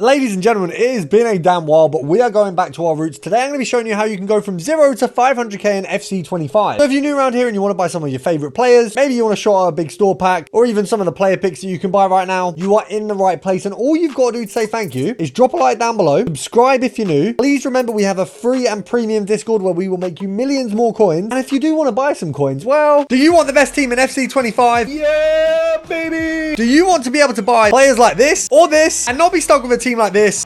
Ladies and gentlemen, it has been a damn while, but we are going back to our roots. Today I'm going to be showing you how you can go from 0 to 500k in FC25. So if you're new around here and you want to buy some of your favorite players, maybe you want to short out a big store pack, or even some of the player picks that you can buy right now, you are in the right place. And all you've got to do to say thank you is drop a like down below, subscribe if you're new. Please remember we have a free and premium Discord where we will make you millions more coins. And if you do want to buy some coins, well, do you want the best team in FC25? Yeah, baby! Do you want to be able to buy players like this or this and not be stuck with a team like this?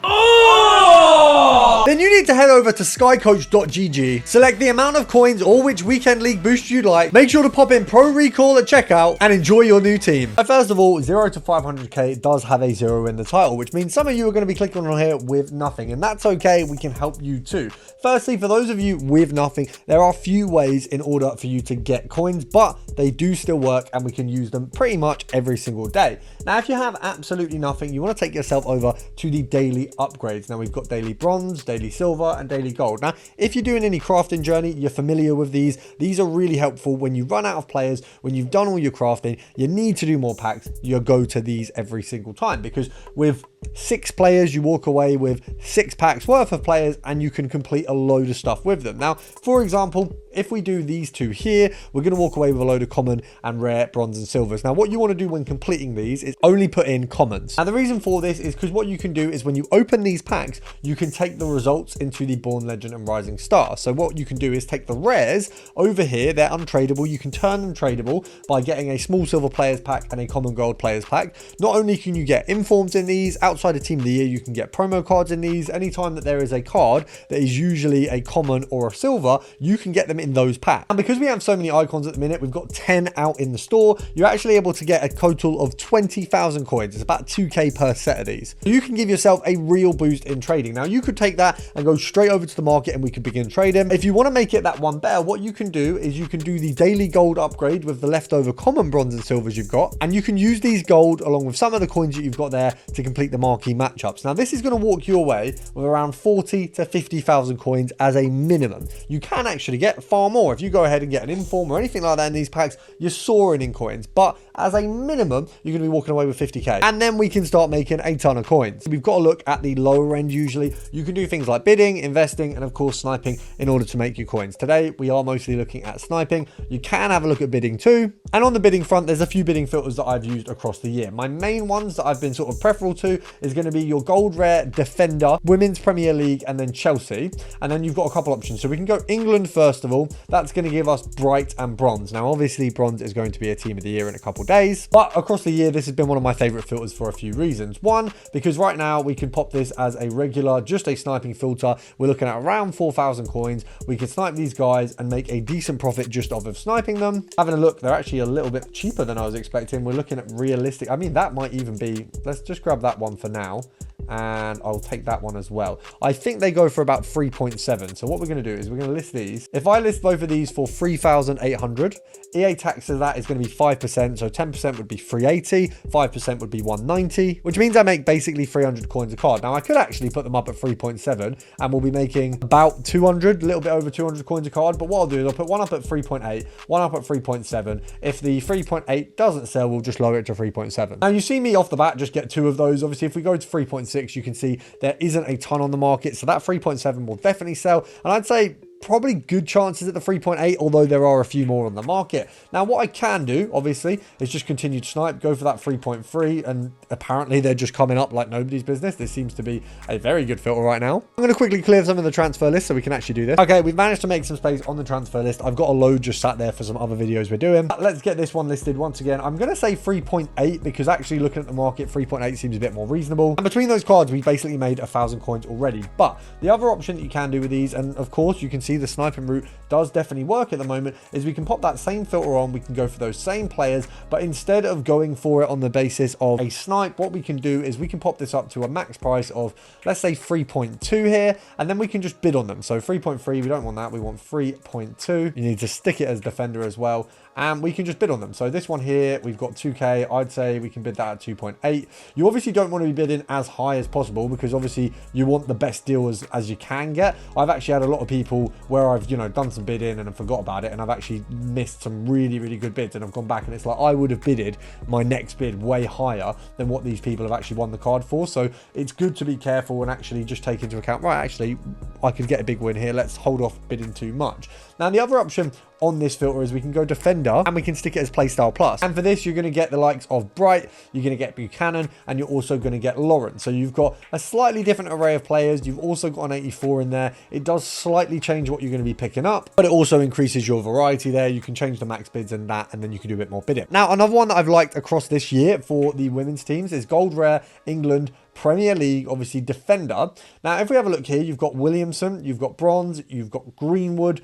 Then you need to head over to skycoach.gg, select the amount of coins or which weekend league boost you'd like, make sure to pop in Pro Recall at checkout and enjoy your new team. First of all, 0 to 500k does have a 0 in the title, which means some of you are going to be clicking on here with nothing, and that's okay. We can help you too. Firstly, for those of you with nothing, there are a few ways in order for you to get coins, but they do still work and we can use them pretty much every single day. Now, if you have absolutely nothing, you want to take yourself over to the daily upgrades. Now, we've got daily bronze, daily silver, and daily gold. Now, if you're doing any crafting journey, you're familiar with these. These are really helpful when you run out of players, when you've done all your crafting, you need to do more packs, you go to these every single time, because with 6 players, you walk away with 6 packs worth of players and you can complete a load of stuff with them. Now, for example, if we do these two here, we're going to walk away with a load of common and rare bronze and silvers. Now, what you want to do when completing these is only put in commons. Now, the reason for this is because what you can do is when you open these packs, you can take the results into the Born Legend and Rising Star. So what you can do is take the rares over here, they're untradeable. You can turn them tradable by getting a small silver players pack and a common gold players pack. Not only can you get informs in these, outside of Team of the Year, you can get promo cards in these. Anytime that there is a card that is usually a common or a silver, you can get them in those packs. And because we have so many icons at the minute, we've got 10 out in the store, you're actually able to get a total of 20,000 coins. It's about 2k per set of these. So you can give yourself a real boost in trading. Now, you could take that and go straight over to the market and we could begin trading. If you want to make it that one better, what you can do is you can do the daily gold upgrade with the leftover common bronze and silvers you've got, and you can use these gold along with some of the coins that you've got there to complete the marquee matchups. Now, this is going to walk you away with around 40 to 50,000 coins as a minimum. You can actually get far more if you go ahead and get an inform or anything like that in these packs. You're soaring in coins, but as a minimum, you're going to be walking away with 50k, and then we can start making a ton of coins. We've got to look at the lower end. Usually you can do things like bidding, investing, and of course sniping in order to make your coins. Today we are mostly looking at sniping. You can have a look at bidding too, and on the bidding front, there's a few bidding filters that I've used across the year. My main ones that I've been sort of preferable to is going to be your gold rare, defender, women's Premier League, and then Chelsea. And then you've got a couple options. So we can go England first of all. That's going to give us bright and bronze. Now, obviously bronze is going to be a team of the year in a couple days, but across the year, this has been one of my favorite filters for a few reasons. One, because right now we can pop this as a regular, just a sniping filter. We're looking at around 4,000 coins. We can snipe these guys and make a decent profit just off of sniping them. Having a look, they're actually a little bit cheaper than I was expecting. We're looking at realistic. I mean, that might even be, let's just grab that one for now, and I'll take that one as well. I think they go for about 3.7. So what we're going to do is we're going to list these. If I list both of these for 3,800, EA tax of that is going to be 5%. So 10% would be 380, 5% would be 190, which means I make basically 300 coins a card. Now, I could actually put them up at 3.7 and we'll be making about 200, a little bit over 200 coins a card. But what I'll do is I'll put one up at 3.8, one up at 3.7. If the 3.8 doesn't sell, we'll just lower it to 3.7. Now, you see me off the bat just get 2 of those. Obviously, if we go to 3.6, you can see there isn't a ton on the market, so that 3.7 will definitely sell, and I'd say probably good chances at the 3.8, although there are a few more on the market. Now, what I can do, obviously, is just continue to snipe, go for that 3.3, and apparently they're just coming up like nobody's business. This seems to be a very good filter right now. I'm going to quickly clear some of the transfer list so we can actually do this. Okay, we've managed to make some space on the transfer list. I've got a load just sat there for some other videos we're doing. Let's get this one listed once again. I'm going to say 3.8 because actually looking at the market, 3.8 seems a bit more reasonable. And between those cards, we've basically made 1,000 coins already. But the other option that you can do with these, and of course you can see the sniping route does definitely work at the moment, is we can pop that same filter on. We can go for those same players, but instead of going for it on the basis of a snipe, what we can do is we can pop this up to a max price of, let's say 3.2 here, and then we can just bid on them. So 3.3, we don't want that, we want 3.2. You need to stick it as defender as well, and we can just bid on them. So this one here, we've got 2k. I'd say we can bid that at 2.8. You obviously don't want to be bidding as high as possible because obviously you want the best deal as you can get. I've actually had a lot of people where I've, you know, done some bidding and I forgot about it, and I've actually missed some really, really good bids, and I've gone back and it's like I would have bidded my next bid way higher than what these people have actually won the card for. So it's good to be careful and actually just take into account, right, actually I could get a big win here, let's hold off bidding too much. Now the other option on this filter is we can go defender and we can stick it as playstyle plus, and for this you're going to get the likes of Bright, you're going to get Buchanan, and you're also going to get Lauren. So you've got a slightly different array of players. You've also got an 84 in there. It does slightly change what you're going to be picking up, but it also increases your variety there. You can change the max bids and that, and then you can do a bit more bidding. Now another one that I've liked across this year for the women's teams is Gold Rare, England, Premier League, obviously defender. Now if we have a look here, you've got Williamson, you've got Bronze, you've got Greenwood,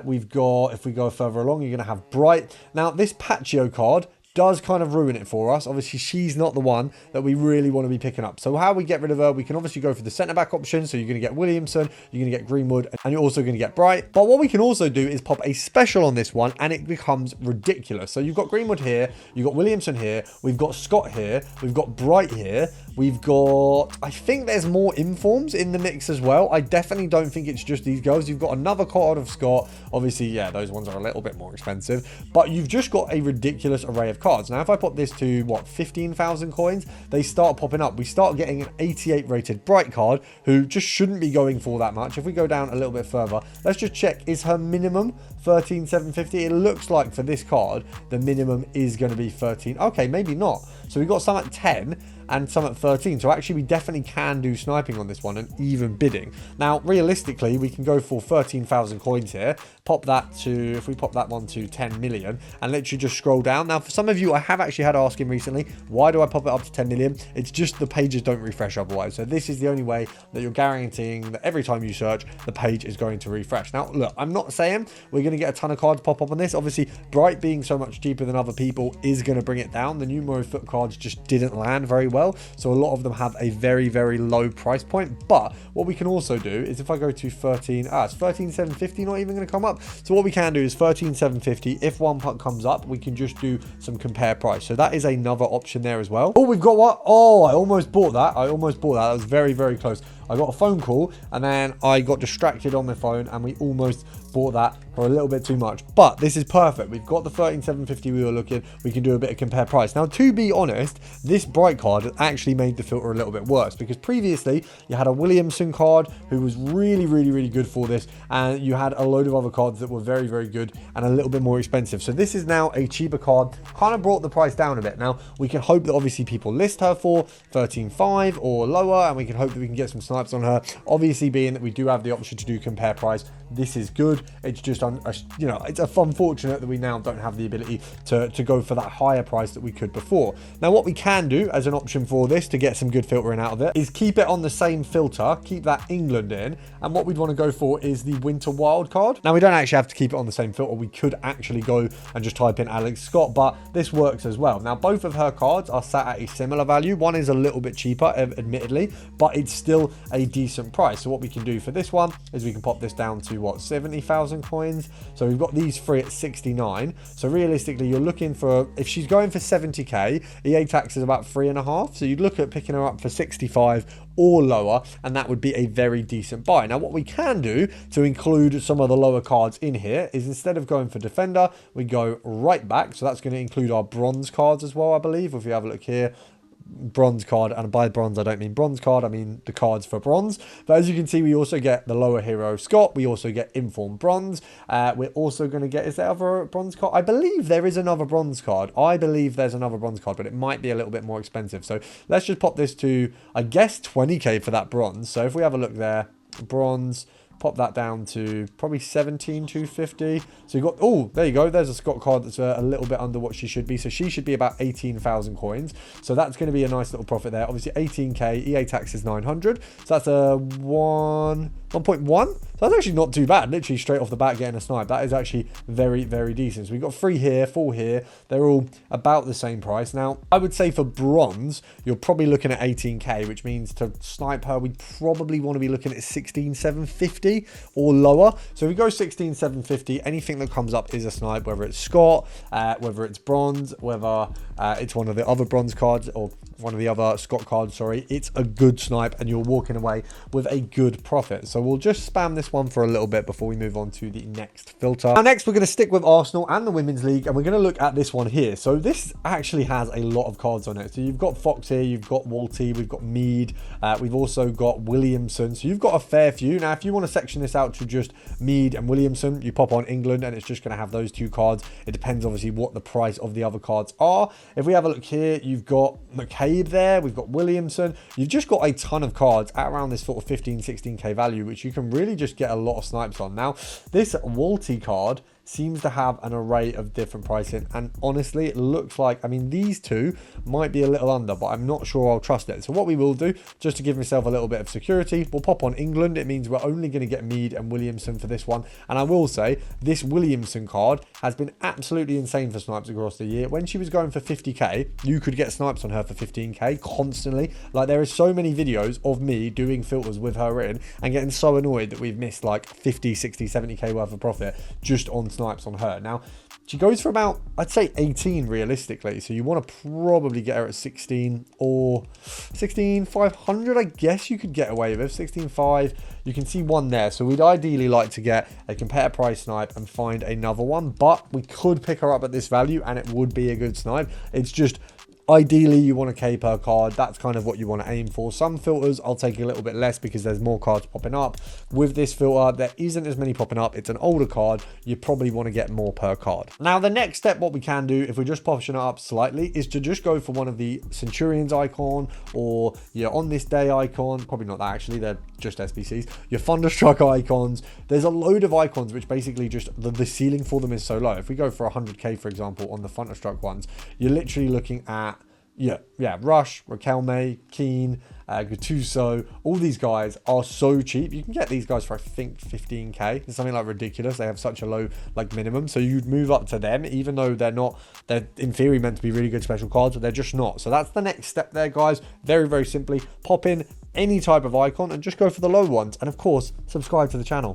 we've got, if we go further along, you're going to have Bright. Now this Paccio card does kind of ruin it for us. Obviously she's not the one that we really want to be picking up. So how we get rid of her, we can obviously go for the centre back option. So you're going to get Williamson, you're going to get Greenwood, and you're also going to get Bright. But what we can also do is pop a special on this one and it becomes ridiculous. So you've got Greenwood here, you've got Williamson here, we've got Scott here, we've got Bright here, we've got, I think there's more informs in the mix as well. I definitely don't think it's just these girls. You've got another card of Scott. Obviously, yeah, those ones are a little bit more expensive, but you've just got a ridiculous array of cards. Now if I pop this to what, 15,000 coins, they start popping up. We start getting an 88 rated Bright card who just shouldn't be going for that much. If we go down a little bit further, let's just check, is her minimum 13,750? It looks like for this card the minimum is going to be 13. Okay, maybe not. So we've got some at 10 and some at 13. So actually we definitely can do sniping on this one and even bidding. Now realistically we can go for 13,000 coins here, pop that to, if we pop that one to 10 million and literally just scroll down. Now for some of you, I have actually had asking recently, why do I pop it up to 10 million? It's just the pages don't refresh otherwise. So this is the only way that you're guaranteeing that every time you search the page is going to refresh. Now look, I'm not saying we're going to get a ton of cards pop up on this. Obviously Bright being so much cheaper than other people is going to bring it down. The numero foot cards just didn't land very well, so a lot of them have a very, very low price point. But what we can also do is if I go to 13, it's 13,750 not even going to come up. So what we can do is 13,750. If one comes up, we can just do some compare price. So that is another option there as well. Oh, we've got what? Oh, I almost bought that. That was very, very close. I got a phone call and then I got distracted on my phone and we almost bought that for a little bit too much. But this is perfect. We've got the 13,750 we were looking. We can do a bit of compare price. Now, to be honest, this Bright card actually made the filter a little bit worse because previously you had a Williamson card who was really, really, really good for this, and you had a load of other cards that were very, very good and a little bit more expensive. So this is now a cheaper card, kind of brought the price down a bit. Now, we can hope that obviously people list her for 13.5 or lower, and we can hope that we can get some snipes on her. Obviously, being that we do have the option to do compare price, this is good. It's just, you know, it's unfortunate that we now don't have the ability to go for that higher price that we could before. Now, what we can do as an option for this to get some good filtering out of it is keep it on the same filter, keep that England in, and what we'd want to go for is the Winter Wild card. Now, we don't actually have to keep it on the same filter. We could actually go and just type in Alex Scott, but this works as well. Now, both of her cards are sat at a similar value. One is a little bit cheaper, admittedly, but it's still a decent price. So what we can do for this one is we can pop this down to what, 70,000 coins. So we've got these three at 69. So realistically, you're looking for, if she's going for 70k, EA tax is about 3.5. So you'd look at picking her up for 65 or lower, and that would be a very decent buy. Now, what we can do to include some of the lower cards in here is instead of going for defender, we go right back. So that's going to include our bronze cards as well, I believe. If you have a look here, bronze card, and by bronze I don't mean bronze card, I mean the cards for bronze. But as you can see, we also get the lower hero Scott, we also get informed bronze, we're also going to get, is there other bronze card? I believe there is another bronze card. I believe there's another bronze card, but it might be a little bit more expensive. So let's just pop this to, I guess, 20k for that bronze. So if we have a look there, bronze, pop that down to probably 17,250. So you've got, oh, there you go. There's a Scott card that's a little bit under what she should be. So she should be about 18,000 coins. So that's going to be a nice little profit there. Obviously 18k, EA tax is 900. So that's a 1, 1.1. So that's actually not too bad. Literally straight off the bat getting a snipe. That is actually very, very decent. So we've got 3 here, 4 here. They're all about the same price. Now, I would say for bronze, you're probably looking at 18k, which means to snipe her, we probably want to be looking at 16,750 or lower. So if we go 16,750, anything that comes up is a snipe, whether it's Scott, whether it's bronze, whether it's one of the other bronze cards or one of the other Scott cards, sorry. It's a good snipe and you're walking away with a good profit. So we'll just spam this one for a little bit before we move on to the next filter. Now, next we're going to stick with Arsenal and the Women's League, and we're going to look at this one here. So this actually has a lot of cards on it. So you've got Fox here, you've got Walty, we've got Mead, we've also got Williamson. So you've got a fair few. Now, if you want to section this out to just Mead and Williamson, you pop on England and it's just going to have those 2 cards. It depends obviously what the price of the other cards are. If we have a look here, you've got McCabe there, we've got Williamson. You've just got a ton of cards at around this sort of 15, 16k value, which you can really just get a lot of snipes on. Now, this Walty card seems to have an array of different pricing, and honestly it looks like, I mean, these 2 might be a little under, but I'm not sure I'll trust it. So what we will do, just to give myself a little bit of security, we'll pop on England. It means we're only going to get Mead and Williamson for this one, and I will say this Williamson card has been absolutely insane for snipes across the year. When she was going for 50k, you could get snipes on her for 15k constantly. Like, there is so many videos of me doing filters with her in and getting so annoyed that we've missed like 50, 60, 70k worth of profit just on snipes on her. Now, she goes for about, I'd say 18 realistically, so you want to probably get her at 16 or 16,500. I guess you could get away with 16.5. You can see one there, so we'd ideally like to get a compare price snipe and find another one, but we could pick her up at this value and it would be a good snipe. It's just, ideally you want a K per card. That's kind of what you want to aim for. Some filters I'll take a little bit less because there's more cards popping up. With this filter, there isn't as many popping up. It's an older card. You probably want to get more per card. Now, the next step, what we can do if we're just pushing it up slightly, is to just go for one of the Centurions icon or your On This Day icon. Probably not that, actually. They're just SBCs. Your Thunderstruck icons. There's a load of icons which basically just the ceiling for them is so low. If we go for 100k, for example, on the Thunderstruck ones, you're literally looking at Rush, Raquelme, Keane, Gattuso. All these guys are so cheap. You can get these guys for, I think, 15k. It's something like ridiculous. They have such a low like minimum. So you'd move up to them, even though they're in theory meant to be really good special cards, but they're just not. So that's the next step there, guys. Very, very simply, pop in any type of icon and just go for the low ones. And of course, subscribe to the channel.